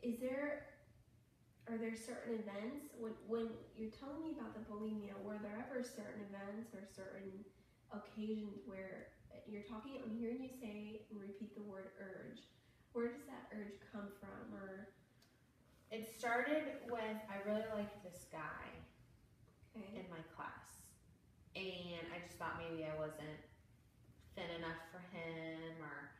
are there certain events when you're telling me about the bulimia? Were there ever certain events or certain occasions where you're talking? I'm hearing you say and repeat the word urge. Where does that urge come from? Or it started with I really liked this guy okay. in my class, and I just thought maybe I wasn't thin enough for him, or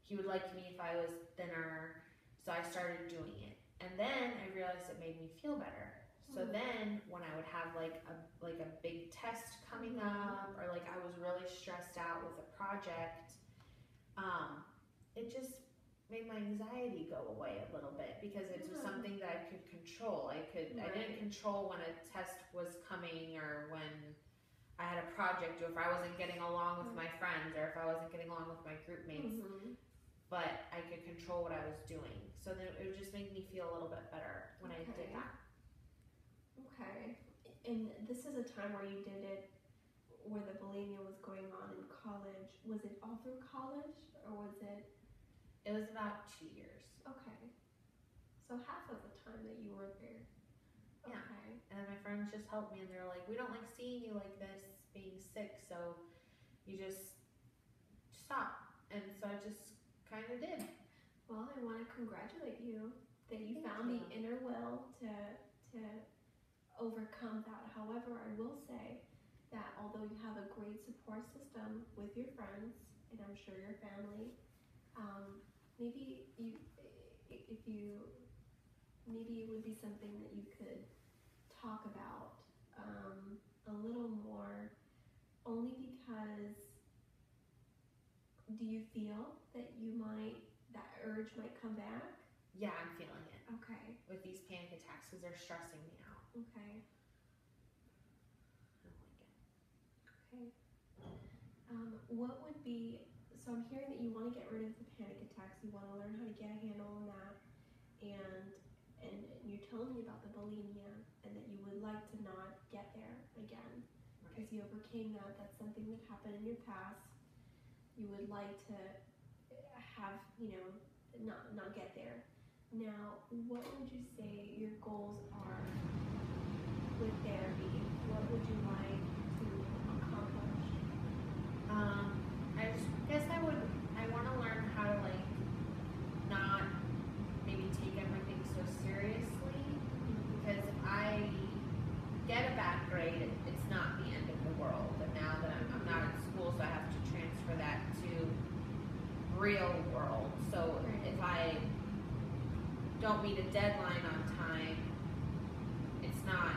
he would like me if I was thinner. So I started doing it. And then I realized it made me feel better. So then when I would have like a big test coming up, or like I was really stressed out with a project, it just made my anxiety go away a little bit, because it was something that I could control. I didn't control when a test was coming, or when I had a project, or if I wasn't getting along with my friends, or if I wasn't getting along with my group mates. But I could control what I was doing. So then it would just make me feel a little bit better when I did that. Okay. And this is a time where you did it, where the bulimia was going on in college. Was it all through college, or was it? It was about 2 years. Okay. So half of the time that you were there. Yeah. Okay. And then my friends just helped me, and they're like, we don't like seeing you like this, being sick, so you just stop. And so I just kind of did. Well, I want to congratulate you that you found the inner will to overcome that. However, I will say that although you have a great support system with your friends, and I'm sure your family, maybe it would be something that you could talk about a little more, only because do you feel that that urge might come back? Yeah, I'm feeling it. Okay. With these panic attacks, because they're stressing me out. Okay. I don't like it. Okay. What would be, so I'm hearing that you want to get rid of the panic attacks, you want to learn how to get a handle on that, and you're telling me about the bulimia, and that you would like to not get there again, because you overcame that. That's something that happened in your past. You would like to have, not get there. Now, what would you say your goals are with therapy? What would you like to accomplish? I guess I want to learn how to like not maybe take everything so seriously, because if I get a bad grade, it's not the end of the world. And now that I'm not in school, so I have to transfer that to real world. So if I don't meet a deadline on time, it's not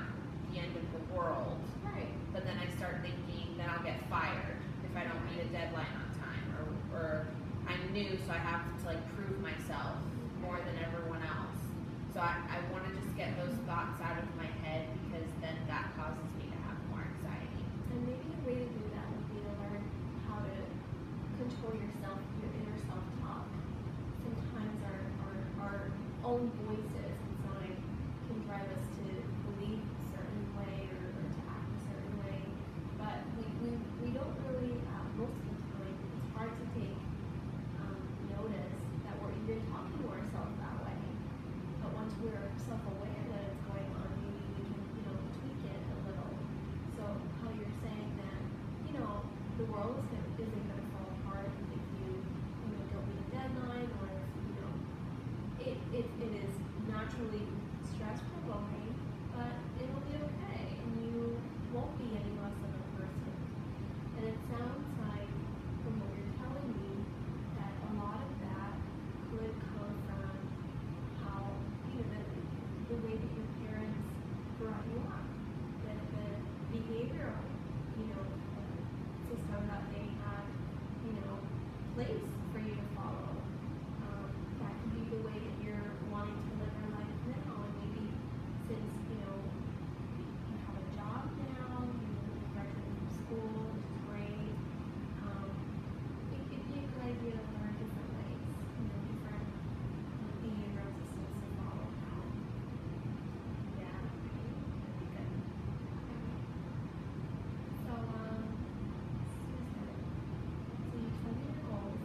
the end of the world. Right. But then I start thinking that I'll get fired if I don't meet a deadline on time, or I'm new, so I have to like prove myself more than everyone else. So I want to just get those thoughts out of my head, because then that causes me to have more anxiety. And maybe a way to do that would be to learn how to control yourself, your inner self-talk. Sometimes our own voices inside can drive us to believe a certain way, or to act a certain way. But we don't really, most of the time, it's hard to take notice that we're even talking to ourselves that way. But once we're self-aware that it's going on, maybe we can, tweak it a little. So how you're saying that, the world isn't going to fall apart if you don't meet a deadline, or if, it is naturally stress-provoking, but it'll be okay, and you won't be any less of a person. And it sounds like, from what you're telling me, that a lot of that could come from how, the way that your parents brought you up, the behavioral, system that they had, place for you to follow. That could be the way that you're wanting to live your life now, and maybe since, you have a job now, you graduated from school, which is great, it could be a good idea to learn different ways, different behavioral systems to follow now. Yeah, that'd be good. So, so you told me your goals.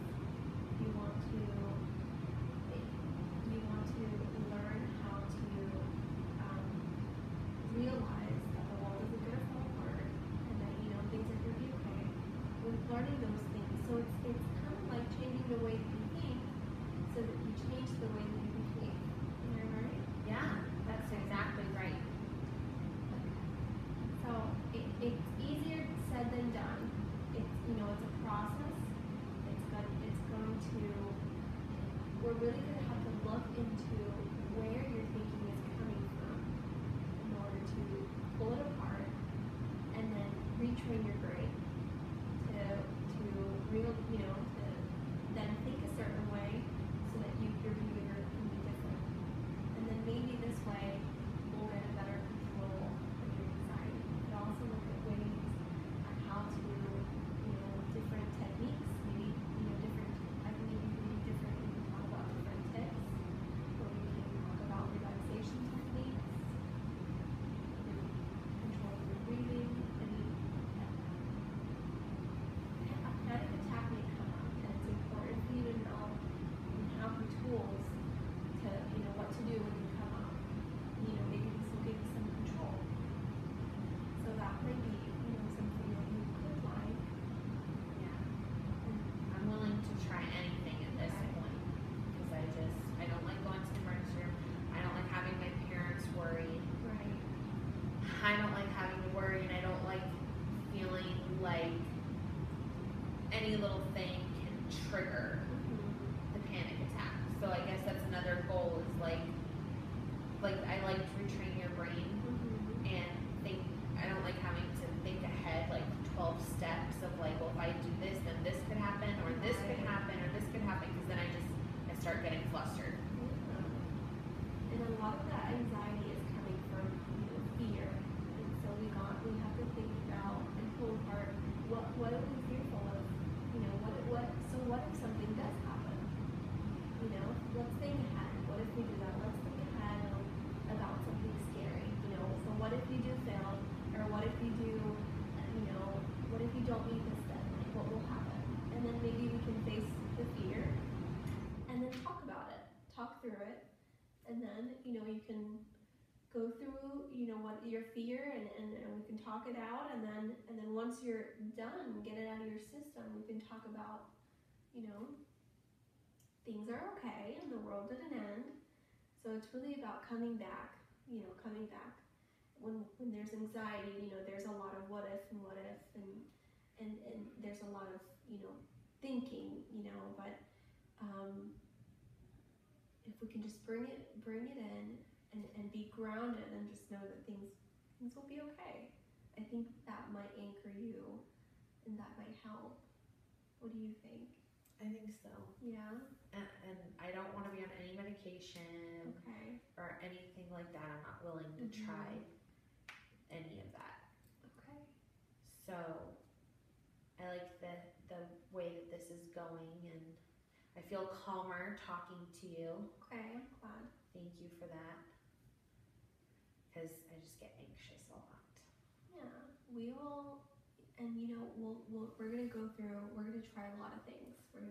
we're really going to have to look into where your thinking is coming from in order to pull it apart and then retrain your brain to then think a certain way so that your behavior can be different. And then maybe this way we'll get a better control of your anxiety. You could also look at ways on how to, different techniques, maybe, different, I believe you can do different, we can talk about different tips, or we can talk about relaxation techniques, controlling your breathing. A panic attack may come up, and it's important for you to know and have the tools to, what to do when you come up. Maybe this will give you some control. So that might be, something that you could like. Yeah. I'm willing to try anything at this point because I don't like going to the emergency room. I don't like having my parents worried. Right. I don't like having to worry, and I don't like feeling like any little thing can trigger the panic attack. So I guess that's another goal is like I like to retrain your brain and think. I don't like having to think ahead like 12 steps of like, well, if I do this, then this could happen, or this could happen, or this could happen, because then I start getting flustered. And a lot of that anxiety is coming from fear, and so we have to think about and pull apart what are we fearful of. What if something does happen? Let's think ahead. What if we do that? Let's think ahead about something scary. So what if you do fail, or what if you do, what if you don't meet this deadline? What will happen? And then maybe we can face the fear, and then talk about it, talk through it, and then you can go through what your fear, and we can talk it out, and then once you're done, get it out of your system, we can talk about things are okay and the world didn't end. So it's really about coming back. When there's anxiety, there's a lot of what if and there's a lot of thinking, but if we can just bring it in and be grounded and just know that things will be okay. I think that might anchor you and that might help. What do you think? I think so. Yeah. And I don't want to be on any medication or anything like that. I'm not willing to try any of that. Okay. So I like the way that this is going, and I feel calmer talking to you. Okay, I'm glad. Thank you for that, because I just get anxious a lot. Yeah, we will, and we're gonna go through. We're gonna try a lot of things. And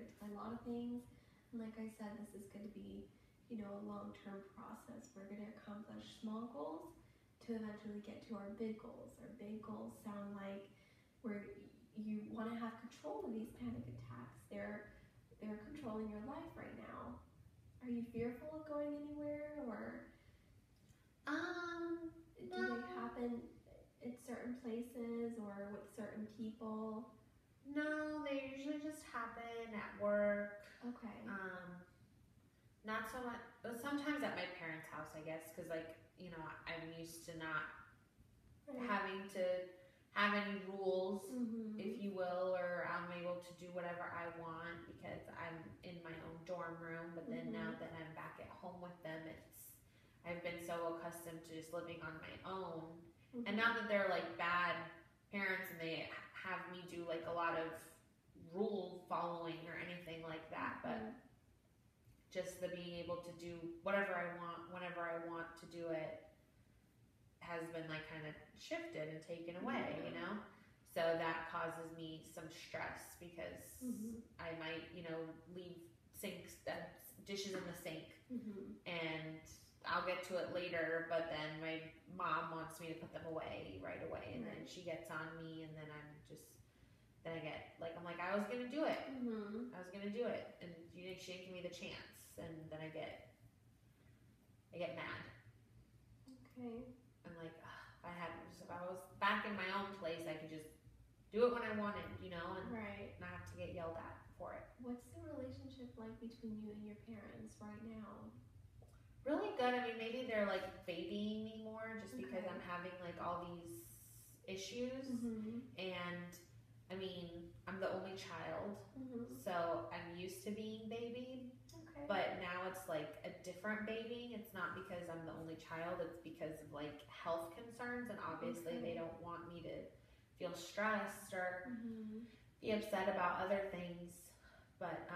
like I said, this is going to be, a long-term process. We're going to accomplish small goals to eventually get to our big goals. Our big goals sound like where you want to have control of these panic attacks. They're controlling your life right now. Are you fearful of going anywhere, or do they happen at certain places or with certain people? No, they usually just happen at work. Okay. Not so much. Sometimes at my parents' house, I guess, because I'm used to not having to have any rules, if you will, or I'm able to do whatever I want because I'm in my own dorm room. But then now that I'm back at home with them, I've been so accustomed to just living on my own, and not that they're like bad parents and they have me do like a lot of rule following or anything like that, but just the being able to do whatever I want whenever I want to do it has been like kind of shifted and taken away, so that causes me some stress because I might leave dishes in the sink and I'll get to it later, but then my mom wants me to put them away right away, and then she gets on me, and then then I get like, I'm like, I was gonna do it, and she didn't give me the chance, and then I get mad. Okay. I'm like, if I was back in my own place, I could just do it when I wanted, and not have to get yelled at for it. What's the relationship relationship like between you and your parents right now? Really good. I mean, maybe they're like babying me more just because Okay. I'm having like all these issues. Mm-hmm. And I mean, I'm the only child, Mm-hmm. so I'm used to being babied. Okay. But now it's like a different babying. It's not because I'm the only child, it's because of like health concerns, and obviously they don't want me to feel stressed or be upset about other things. But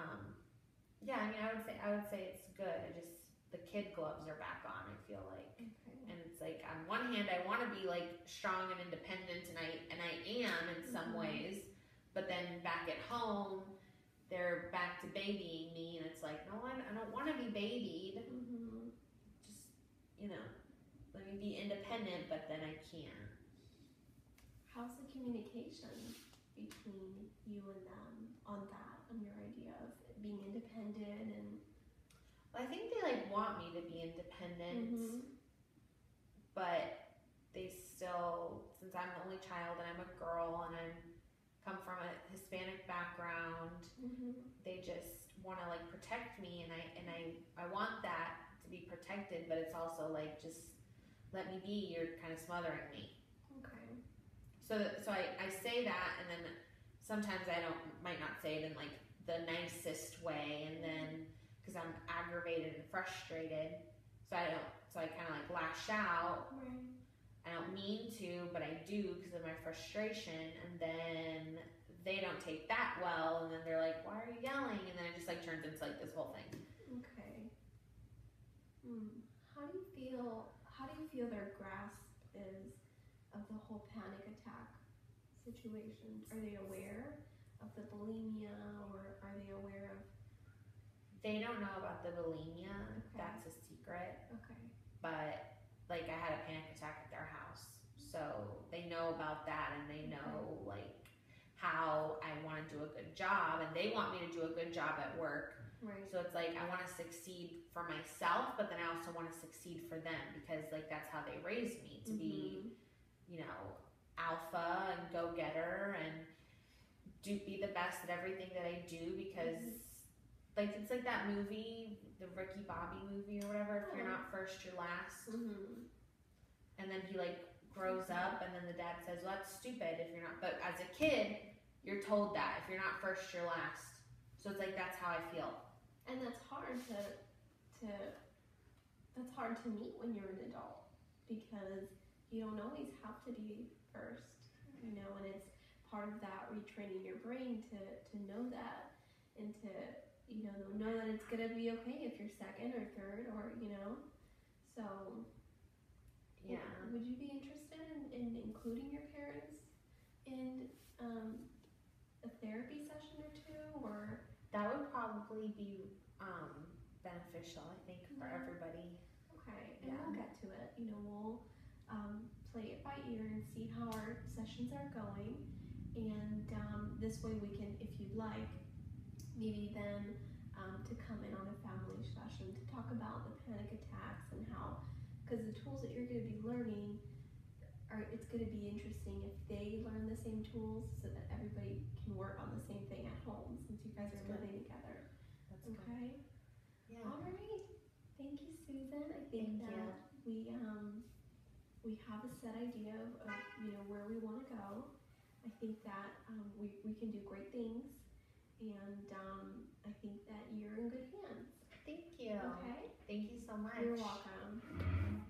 yeah, I mean, I would say it's good. I just, the kid gloves are back on, I feel like. Okay. And it's like, on one hand, I want to be like strong and independent, and I am in some ways, but then back at home, they're back to babying me, and it's like, no, I don't want to be babied. Just, you know, let me be independent, but then I can't. How's the communication between you and them on that, on your idea of being independent and? Well, I think they like want me to be independent, but they still, since I'm the only child and I'm a girl and I'm come from a Hispanic background, they just want to like protect me, and I want that to be protected, but it's also like, just let me be, you're kind of smothering me. Okay. So I say that, and then sometimes I might not say it in like the nicest way, and then because I'm aggravated and frustrated, so I kind of like lash out. Right. I don't mean to, but I do because of my frustration, and then they don't take that well, and then they're like, why are you yelling? And then it just like turns into like this whole thing. Okay. How do you feel their grasp is of the whole panic attack situation? Are they aware of the bulimia, or are they aware of? They don't know about the bulimia. Okay. That's a secret. Okay. But like, I had a panic attack at their house, so they know about that, and they know like how I want to do a good job, and they want me to do a good job at work. Right. So it's like, I want to succeed for myself, but then I also want to succeed for them, because like that's how they raised me to be, you know, alpha and go-getter and be the best at everything that I do, because like, it's like that movie, the Ricky Bobby movie or whatever, if you're not first, you're last. And then he like grows up, and then the dad says, well, that's stupid if you're not, but as a kid, you're told that if you're not first, you're last. So it's like, that's how I feel. And that's hard to meet when you're an adult, because you don't always have to be first, you know, and it's part of that retraining your brain to know that, and to, you know that it's gonna be okay if you're second or third, or, you know, so. Yeah. Would you be interested in including your parents in a therapy session or two, or? That would probably be beneficial, I think, for everybody. Okay, and we'll get to it. You know, we'll play it by ear and see how our sessions are going, and this way we can, if you'd like, maybe then to come in on a family session to talk about the panic attacks and how, because the tools that you're going to be learning it's going to be interesting if they learn the same tools, so that everybody can work on the same thing at home, since you guys are living together. That's okay. Good. Yeah. All right. Thank you, Susan. I think we have a set idea of you know, where we want to go. I think that we can do great things, and I think that you're in good hands. Thank you. Okay. Thank you so much. You're welcome.